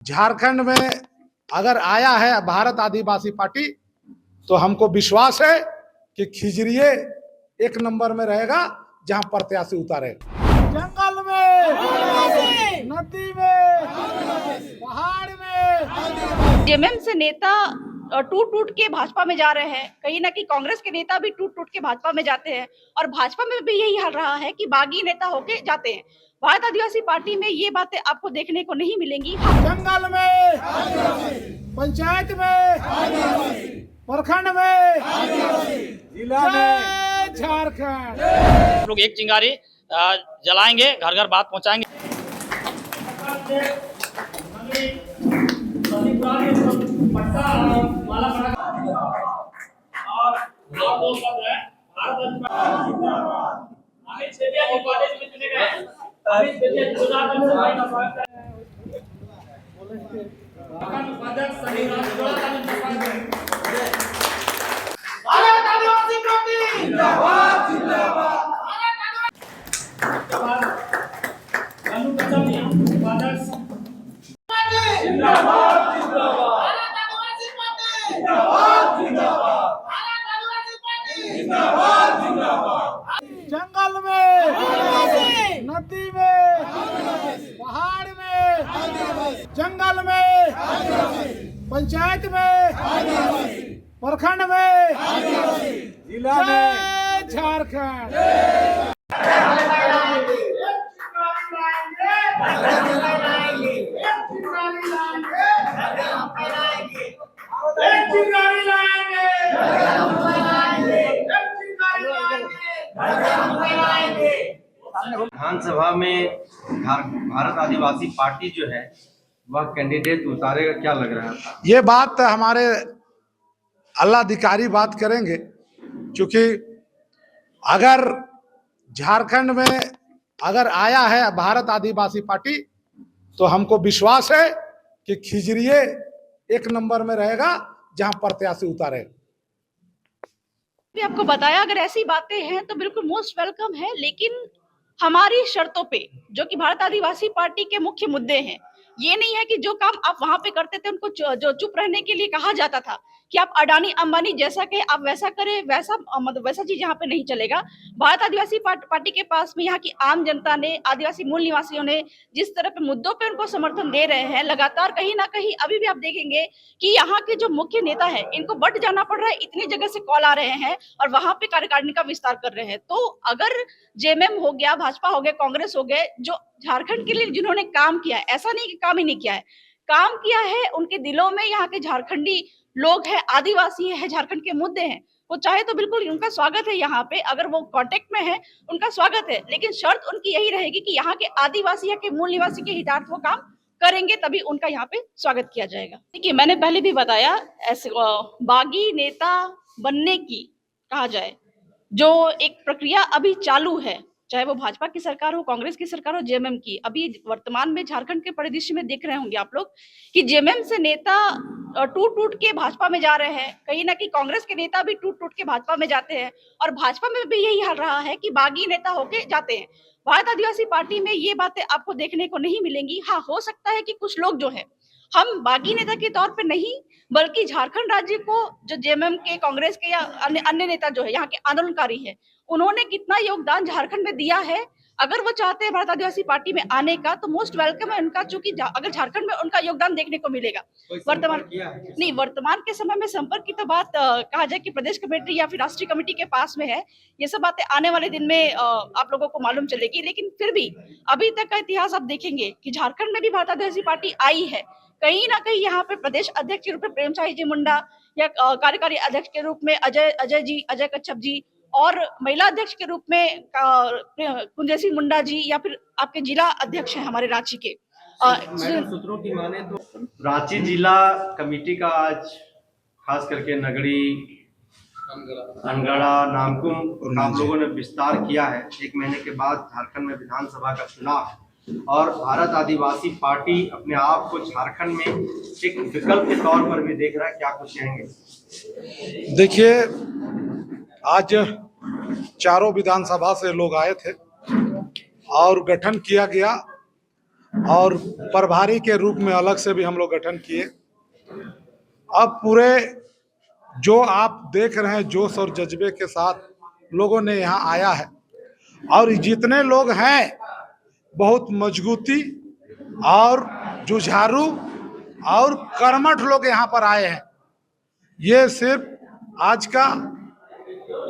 झारखंड में अगर आया है भारत आदिवासी पार्टी तो हमको विश्वास है कि खिजरिए एक नंबर में रहेगा जहां प्रत्याशी उतारे। जंगल में, नदी में, पहाड़ में जेएमएम से नेता टूट टूट के भाजपा में जा रहे हैं। कहीं ना कहीं कांग्रेस के नेता भी टूट टूट के भाजपा में जाते हैं और भाजपा में भी यही हाल रहा है कि बागी नेता होके जाते हैं। भारत आदिवासी पार्टी में ये बातें आपको देखने को नहीं मिलेंगी। जंगल में, पंचायत में, प्रखंड में, जिला में, झारखंड लोग एक चिंगारी जलाएंगे, घर घर बात पहुंचाएंगे। जंगल में, नदी में, पहाड़ में, जंगल में, पंचायत में, प्रखंड में, जिला में, झारखंड विधानसभा में भारत आदिवासी पार्टी जो है वह कैंडिडेट उतारेगा, क्या लग रहा है? ये बात हमारे अल्लाह अधिकारी बात करेंगे, क्योंकि अगर झारखंड में अगर आया है भारत आदिवासी पार्टी तो हमको विश्वास है कि खिजरिए एक नंबर में रहेगा जहां प्रत्याशी उतारे। आपको बताया अगर ऐसी बातें हैं तो बिल्कुल मोस्ट वेलकम है, लेकिन हमारी शर्तों पे, जो कि भारत आदिवासी पार्टी के मुख्य मुद्दे हैं। ये नहीं है कि जो काम आप वहां पे करते थे उनको जो चुप रहने के लिए कहा जाता था कि आप अडानी अंबानी जैसा कहे आप वैसा करें, वैसा मतलब वैसा चीज यहाँ पे नहीं चलेगा। भारत आदिवासी पार्टी के पास में यहाँ की आम जनता ने, आदिवासी मूल निवासियों ने जिस तरह के मुद्दों पे उनको समर्थन दे रहे हैं लगातार, कहीं ना कहीं अभी भी आप देखेंगे कि यहाँ के जो मुख्य नेता है इनको बट जाना पड़ रहा है। इतनी जगह से कॉल आ रहे हैं और वहां पे कार्यकारिणी का विस्तार कर रहे हैं। तो अगर जेएमएम हो गया, भाजपा हो गया, कांग्रेस हो गए, जो झारखंड के लिए जिन्होंने काम किया है, ऐसा नहीं कि काम ही नहीं किया है, काम किया है, उनके दिलों में यहाँ के झारखंडी लोग हैं, आदिवासी है, झारखंड के मुद्दे हैं, वो चाहे तो बिल्कुल उनका स्वागत है यहाँ पे, अगर वो कांटेक्ट में है उनका स्वागत है, लेकिन शर्त उनकी यही रहेगी कि यहाँ के आदिवासी या के मूल निवासी के हितार्थ वो काम करेंगे, तभी उनका यहाँ पे स्वागत किया जाएगा। देखिए, मैंने पहले भी बताया, ऐसे बागी नेता बनने की कहा जाए जो एक प्रक्रिया अभी चालू है, चाहे वो भाजपा की सरकार हो, कांग्रेस की सरकार हो, जेएमएम की। अभी वर्तमान में झारखंड के परिदृश्य में देख रहे होंगे आप लोग कि जेएमएम से नेता टूट टूट के भाजपा में जा रहे हैं। कहीं ना कहीं कांग्रेस के नेता भी टूट टूट के भाजपा में जाते हैं और भाजपा में भी यही हाल रहा है कि बागी नेता होके जाते हैं। भारत आदिवासी पार्टी में ये बातें आपको देखने को नहीं मिलेंगी। हाँ, हो सकता है कि कुछ लोग जो है, हम बागी नेता के तौर पे नहीं, बल्कि झारखंड राज्य को, जो जेएमएम के, कांग्रेस के या अन्य नेता जो है यहाँ के आंदोलनकारी है, उन्होंने कितना योगदान झारखंड में दिया है, अगर वो चाहते हैं भारत आदिवासी पार्टी में आने का तो मोस्ट वेलकम है उनका, चूंकि अगर झारखंड में उनका योगदान देखने को मिलेगा। वर्तमान के समय में संपर्क की तो बात कहा जाए कि प्रदेश कमेटी या फिर राष्ट्रीय कमेटी के पास में है। ये सब बातें आने वाले दिन में आप लोगों को मालूम चलेगी, लेकिन फिर भी अभी तक का इतिहास आप देखेंगे कि झारखंड में भी भारत आदिवासी पार्टी आई है। कहीं ना कहीं यहाँ पे प्रदेश अध्यक्ष के रूप में प्रेमसाई जी मुंडा, या कार्यकारी अध्यक्ष के रूप में अजय कच्छप जी, और महिला अध्यक्ष के रूप में कुंजय सिंह मुंडा जी, या फिर आपके जिला अध्यक्ष हैं हमारे रांची के। सूत्रों की माने तो रांची जिला कमेटी का आज खास करके नगड़ी, अनगढ़ा, नामकुम आप लोगों ने विस्तार किया है। 1 महीने के बाद झारखंड में विधानसभा का चुनाव है और भारत आदिवासी पार्टी अपने आप को झारखंड में एक विकल्प के तौर पर भी देख रहा है, क्या कुछ कहेंगे? देखिए, आज चारों विधानसभा से लोग आए थे और गठन किया गया और प्रभारी के रूप में अलग से भी हम लोग गठन किए। अब पूरे जो आप देख रहे हैं जोश और जज्बे के साथ लोगों ने यहाँ आया है, और जितने लोग हैं बहुत मजबूती और जुझारू और कर्मठ लोग यहाँ पर आए हैं। ये सिर्फ आज का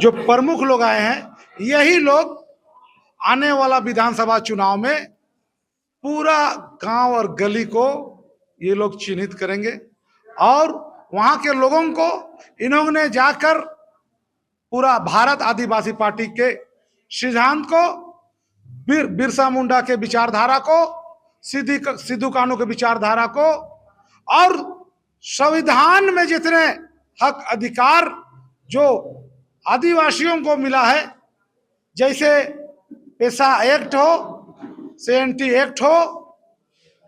जो प्रमुख लोग आए हैं, यही लोग आने वाला विधानसभा चुनाव में पूरा गांव और गली को ये लोग चिन्हित करेंगे, और वहां के लोगों को इन्होंने जाकर पूरा भारत आदिवासी पार्टी के सिद्धांत को, बिरसा मुंडा के विचारधारा को, सिद्धू कानू के विचारधारा को, और संविधान में जितने हक अधिकार जो आदिवासियों को मिला है, जैसे पेशा एक्ट हो, CNT एक्ट हो,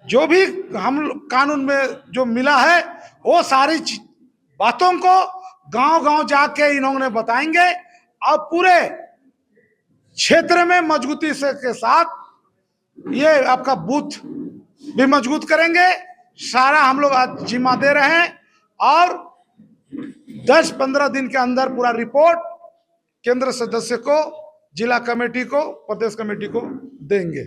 जो भी हम कानून में जो मिला है, वो सारी बातों को गांव-गांव जाके इन्होंने बताएंगे, और पूरे क्षेत्र में मजबूती से के साथ ये आपका बूथ भी मजबूत करेंगे। सारा हम लोग आज जिम्मा दे रहे हैं, और 10-15 दिन के अंदर पूरा रिपोर्ट केंद्र सदस्य को, जिला कमेटी को, प्रदेश कमेटी को देंगे।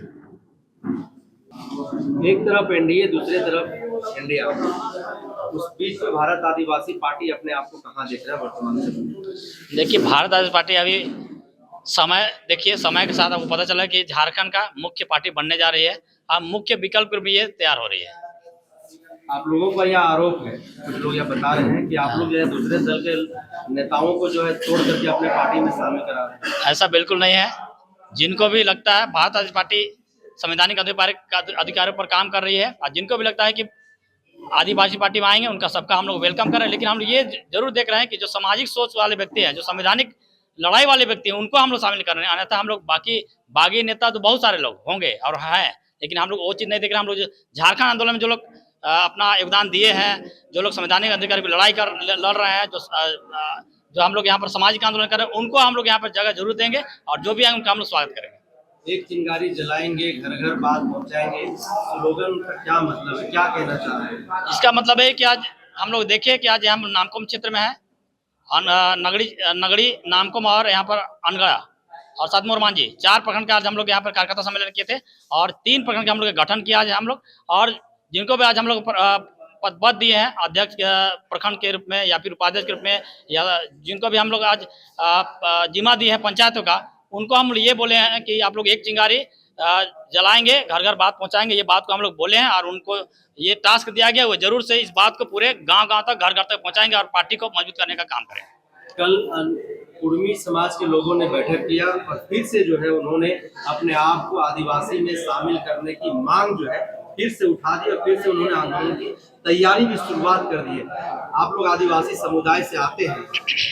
एक तरफ एनडीए, दूसरे तरफ इंडिया, उस बीच में भारत आदिवासी पार्टी अपने आप को कहाँ देख रहा है वर्तमान में? देखिए, भारत आदिवासी पार्टी अभी समय के साथ आपको पता चला कि झारखंड का मुख्य पार्टी बनने जा रही है। अब मुख्य विकल्प के भी ये तैयार हो रही है। आप लोगों का यह आरोप है, कुछ लोग यह बता रहे हैं कि आप लोग जो है दूसरे दल के नेताओं को जो है तोड़ करके अपने पार्टी में शामिल करा रहे हैं। ऐसा बिल्कुल नहीं है। जिनको भी लगता है भारत आदिवासी पार्टी संवैधानिक अधिकारों पर काम कर रही है, और जिनको भी लगता है कि आदिवासी पार्टी में आएंगे, उनका सबका हम लोग वेलकम कर रहे हैं। लेकिन हम लोग ये जरूर देख रहे हैं कि जो सामाजिक सोच वाले व्यक्ति हैं, जो संवैधानिक लड़ाई वाले व्यक्ति हैं, उनको हम लोग शामिल कर रहे हैं। अन्यथा हम लोग बागी नेता तो बहुत सारे लोग होंगे और हैं, लेकिन हम लोग वो चीज़ नहीं देख रहे। हम लोग झारखंड आंदोलन में जो लोग अपना योगदान दिए हैं, जो लोग संवैधानिक अधिकार की लड़ाई लड़ रहे हैं, जो हम लोग यहाँ पर सामाजिक आंदोलन कर रहे हैं, उनको हम लोग यहाँ पर जगह जरूर देंगे, और जो भी आएंगे उनका हम लोग स्वागत करेंगे। एक चिंगारी जलाएंगे, घर घर बात पहुंचाएंगे, स्लोगन का क्या मतलब है, क्या कहना चाह रहे हैं? इसका मतलब है कि आज हम लोग देखिए कि आज हम नामकुम क्षेत्र में है, नगड़ी, नामकुम और यहाँ पर अनगढ़ा और सतमोर मांझी, 4 प्रखंड का आज हम लोग यहाँ पर कार्यकर्ता सम्मेलन किए थे, और 3 प्रखंड का हम लोग गठन किया आज हम लोग। और जिनको भी आज हम लोग पद दिए हैं, अध्यक्ष प्रखंड के रूप में या फिर उपाध्यक्ष के रूप में, या जिनको भी हम लोग आज जिम्मा दी है पंचायतों का, उनको हम ये बोले हैं कि आप लोग एक चिंगारी जलाएंगे, घर घर बात पहुंचाएंगे। ये बात को हम लोग बोले हैं, और उनको ये टास्क दिया गया, वो जरूर से इस बात को पूरे गांव-गांव तक, घर घर तक पहुंचाएंगे और पार्टी को मजबूत करने का काम करेंगे। कल कुर्मी समाज के लोगों ने बैठक किया, और फिर से जो है उन्होंने अपने आप को आदिवासी में शामिल करने की मांग जो है फिर से उठा दी, और फिर से उन्होंने आंदोलन की तैयारी भी शुरुआत कर दी है। आप लोग आदिवासी समुदाय से आते हैं,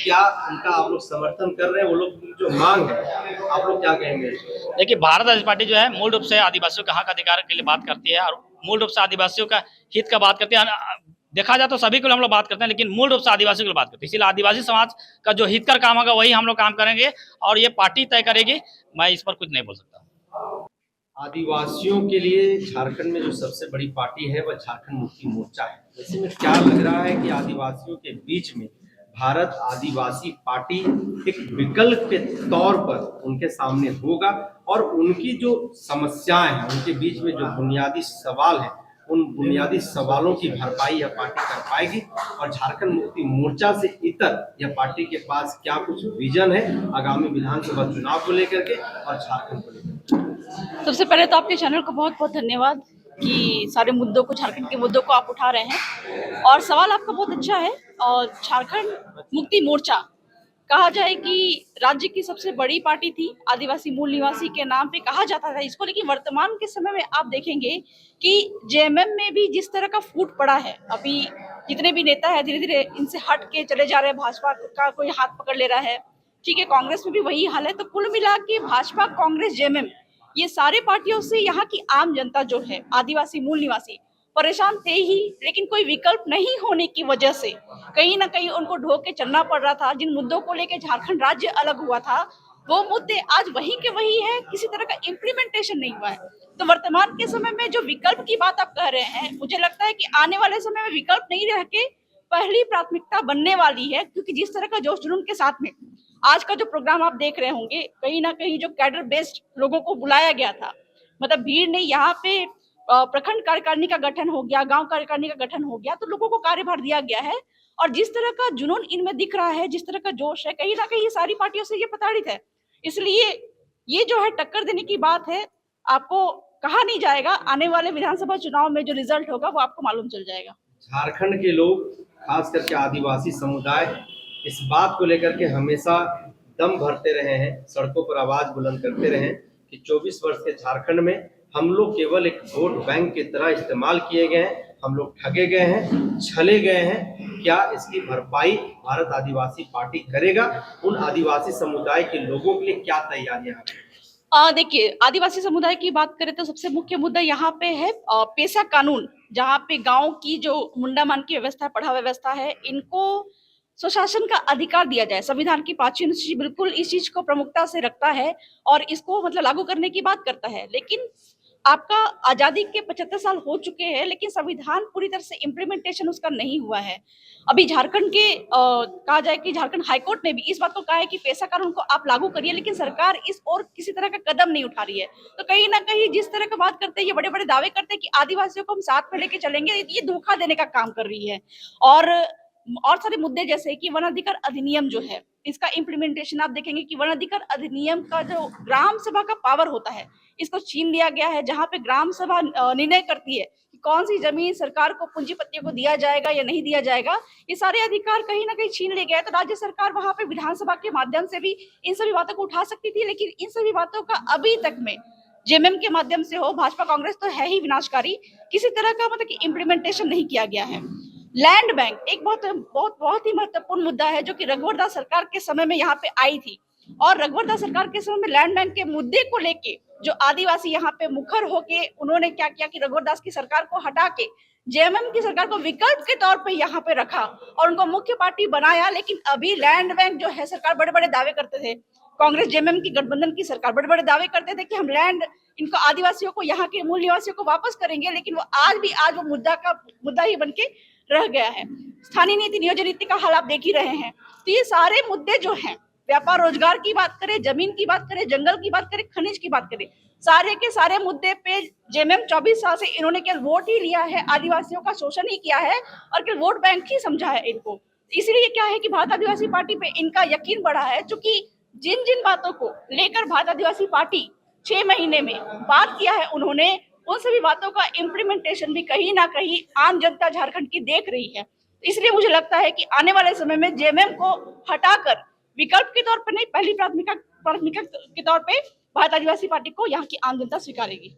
क्या उनका आप लोग समर्थन कर रहे हैं? वो लोग की जो मांग है, आप लोग क्या कहेंगे? देखिए, भारत आदिवासी पार्टी जो है मूल रूप से आदिवासियों के हक अधिकार के लिए बात करती है, और मूल रूप से आदिवासियों का हित का बात करती है। देखा जाए तो सभी को हम लोग बात करते हैं, लेकिन मूल रूप से आदिवासियों की बात करते हैं। इसलिए आदिवासी समाज का जो हित का काम होगा वही हम लोग काम करेंगे, और ये पार्टी तय करेगी। मैं इस पर कुछ नहीं बोल सकता। आदिवासियों के लिए झारखंड में जो सबसे बड़ी पार्टी है वह झारखंड मुक्ति मोर्चा है। ऐसे में क्या लग रहा है कि आदिवासियों के बीच में भारत आदिवासी पार्टी एक विकल्प के तौर पर उनके सामने होगा, और उनकी जो समस्याएं हैं, उनके बीच में जो बुनियादी सवाल है, उन बुनियादी सवालों की भरपाई यह पार्टी कर पाएगी। और झारखंड मुक्ति मोर्चा से इतर यह पार्टी के पास क्या कुछ विजन है आगामी विधानसभा चुनाव को लेकर के और झारखंड को लेकर? सबसे पहले तो आपके चैनल को बहुत बहुत धन्यवाद कि सारे मुद्दों को, झारखंड के मुद्दों को आप उठा रहे हैं, और सवाल आपका बहुत अच्छा है। और झारखंड मुक्ति मोर्चा कहा जाए कि राज्य की सबसे बड़ी पार्टी थी, आदिवासी मूल निवासी के नाम पे कहा जाता था इसको। लेकिन वर्तमान के समय में आप देखेंगे कि जेएमएम में भी जिस तरह का फूट पड़ा है, अभी जितने भी नेता है धीरे धीरे इनसे हट के चले जा रहे हैं, भाजपा का कोई हाथ पकड़ ले रहा है, ठीक है, कांग्रेस में भी वही हाल है। तो कुल मिला के भाजपा, कांग्रेस, जेएमएम, ये सारे पार्टियों से यहाँ की आम जनता जो है, आदिवासी मूल निवासी, परेशान थे ही। लेकिन कोई विकल्प नहीं होने की वजह से कहीं ना कहीं उनको ढो के चलना पड़ रहा था। जिन मुद्दों को लेकर झारखंड राज्य अलग हुआ था, वो मुद्दे आज वही के वही है, किसी तरह का इम्प्लीमेंटेशन नहीं हुआ है। तो वर्तमान के समय में जो विकल्प की बात आप कह रहे हैं, मुझे लगता है कि आने वाले समय में विकल्प नहीं रह के पहली प्राथमिकता बनने वाली है, क्योंकि जिस तरह का जोश जुनून के साथ में आज का जो प्रोग्राम आप देख रहे होंगे, कहीं ना कहीं जो कैडर बेस्ड लोगों को बुलाया गया था, मतलब भीड़ नहीं, यहाँ पे प्रखंड कार्यकारिणी का गठन हो गया, गांव कार्यकारिणी का गठन हो गया, तो लोगों को कार्यभार दिया गया है। और जिस तरह का जुनून इनमें दिख रहा है, जिस तरह का जोश है, कहीं ना कहीं ये सारी पार्टियों से ये प्रताड़ित है। इसलिए ये जो है टक्कर देने की बात है, आपको कहा नहीं जाएगा, आने वाले विधानसभा चुनाव में जो रिजल्ट होगा वो आपको मालूम चल जाएगा। झारखंड के लोग, खास करके आदिवासी समुदाय, इस बात को लेकर के हमेशा दम भरते रहे हैं, सड़कों पर आवाज बुलंद करते रहे हैं कि 24 वर्ष के झारखंड में हम लोग केवल एक वोट बैंक की तरह इस्तेमाल किए गए हैं, हम लोग ठगे गए हैं, छले गए हैं। क्या इसकी भरपाई भारत आदिवासी पार्टी करेगा? उन आदिवासी समुदाय के लोगों के लिए क्या तैयारियां हैं? देखिए, आदिवासी समुदाय की बात करें तो सबसे मुख्य मुद्दा यहाँ पे है पेशा कानून, जहाँ पे गांव की जो मुंडा मान की व्यवस्था, पढ़ा व्यवस्था है, इनको स्वशासन का अधिकार दिया जाए। संविधान की 5वीं अनुसूची बिल्कुल इस चीज को प्रमुखता से रखता है और इसको मतलब लागू करने की बात करता है। लेकिन आपका आजादी के 75 साल हो चुके हैं, लेकिन संविधान पूरी तरह से इम्प्लीमेंटेशन उसका नहीं हुआ है। अभी झारखंड के कहा जाए कि झारखंड हाईकोर्ट ने भी इस बात को कहा है कि पेशा कानून को आप लागू करिए, लेकिन सरकार इस और किसी तरह का कदम नहीं उठा रही है। तो कहीं ना कहीं जिस तरह का बात करते हैं, ये बड़े बड़े दावे करते हैं कि आदिवासियों को हम साथ में लेके चलेंगे, ये धोखा देने का काम कर रही है। और सारे मुद्दे जैसे कि वन अधिकार अधिनियम जो है, इसका इम्प्लीमेंटेशन आप देखेंगे कि वन अधिकार अधिनियम का जो ग्राम सभा का पावर होता है, इसको छीन लिया गया है, जहां पे ग्राम सभा निर्णय करती है कि कौन सी जमीन सरकार को पूंजीपतियों को दिया जाएगा या नहीं दिया जाएगा। ये सारे अधिकार कहीं ना कहीं छीन लिए गए। तो राज्य सरकार वहां पे विधानसभा के माध्यम से भी इन सभी बातों को उठा सकती थी, लेकिन इन सभी बातों का अभी तक में जेएमएम के माध्यम से हो, भाजपा कांग्रेस तो है ही विनाशकारी, किसी तरह का मतलब कि इम्प्लीमेंटेशन नहीं किया गया है। लैंड बैंक एक बहुत बहुत बहुत ही महत्वपूर्ण मुद्दा है, जो कि रघुवर दास सरकार के समय में यहाँ पे आई थी। और रघुवर दास सरकार के समय में लैंड बैंक के मुद्दे को लेके जो आदिवासी यहाँ पे मुखर होके उन्होंने क्या किया कि रघुवर दास की सरकार को हटा के जेएमएम की सरकार को विकल्प के तौर पे यहाँ पे रखा और उनको मुख्य पार्टी बनाया। लेकिन अभी लैंड बैंक जो है, सरकार बड़े बड़े दावे करते थे, कांग्रेस जेएमएम की गठबंधन की सरकार बड़े बड़े दावे करते थे कि हम लैंड इनको आदिवासियों को, यहाँ के मूल निवासियों को वापस करेंगे, लेकिन वो आज वो मुद्दा ही बन के रह गया है। स्थानीय नीति, नियोजन नीति का हाल आप देख ही रहे हैं। तो ये सारे मुद्दे जो हैं, व्यापार रोजगार की बात करें, जमीन की बात करें, जंगल की बात करें, खनिज की बात करें, सारे के सारे मुद्दे पे जेएमएम 24 साल से इन्होंने केवल वोट ही लिया है, आदिवासियों का शोषण ही किया है और केवल वोट बैंक ही समझा है इनको। इसलिए क्या है कि भारत आदिवासी पार्टी पे इनका यकीन बढ़ा है, क्योंकि जिन जिन बातों को लेकर भारत आदिवासी पार्टी 6 महीने में बात किया है उन्होंने, उन सभी बातों का इम्प्लीमेंटेशन भी कहीं ना कहीं आम जनता झारखंड की देख रही है। इसलिए मुझे लगता है कि आने वाले समय में जेएमएम को हटाकर विकल्प के तौर पर नहीं, पहली प्राथमिकता के तौर पे भारत आदिवासी पार्टी को यहाँ की आम जनता स्वीकारेगी।